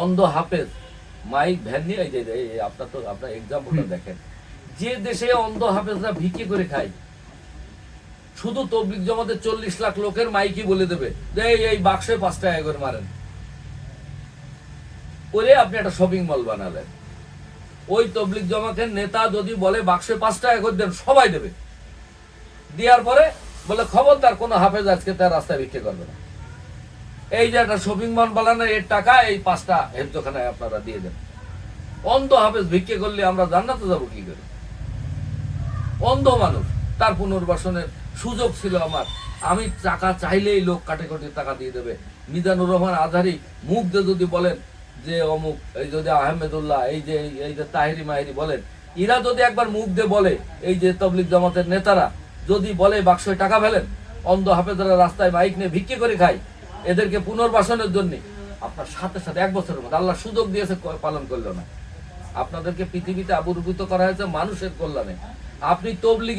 অন্ধ হাফেজ mic van নিয়ে আপনার এক্সাম্পলটা দেখেন, যে দেশে অন্ধ হাফেজরা ভিক্ষে করে খায়, শুধু তবলিগ জমাতে 40 লাখ লোকের মাইকই বলে দেবে যে এই বাক্সে 5 টাকা করে মারেন, করে আপনি একটা শপিং মল বানালেন। ওই তবলিগ জমাতের নেতা যদি বলে বাক্সে 5 টাকা করে দেন, সবাই দেবে। দেওয়ার পরে বলে খবরদার কোনো হাফেজ আজকে তার রাস্তায় ভিক্ষে করবে না। এই যে একটা শপিং মল বানানোর এর টাকা এই 5টা হেফজখানায় আপনারা দিয়ে দেন। অন্ধ হাফেজ ভিক্ষে করলে আমরা জান্নাতে যাবো কি করে? অন্ধ মানুষ, তার পুনর্বাসনের সুযোগ ছিল আমার, আমি টাকা চাইলেই লোক কাটে কাটে টাকা দিয়ে দেবে। মিজানুর রহমান আজহারি মুখ দিয়ে যদি বলেন যে অমুক, এই যদি আহমেদুল্লাহ, এই যে তাহিরি মাহিরি বলেন, এরা যদি একবার মুখ দিয়ে বলে, এই যে তবলিগ জামাতের নেতারা যদি বলে বাক্সে টাকা ফেলেন, অন্ধ হাফেজরা রাস্তায় মাইক নিয়ে ভিক্ষে করে খায়, এদেরকে পুনর্বাসনের জন্য আপনার সাথে সাথে 1 বছরের মধ্যে আল্লাহ সুযোগ দিয়েছে, পালন করলো না। আপনাদেরকে পৃথিবীতে আবির্ভূত করা হয়েছে মানুষের কল্যাণে। আপনি তবলিগ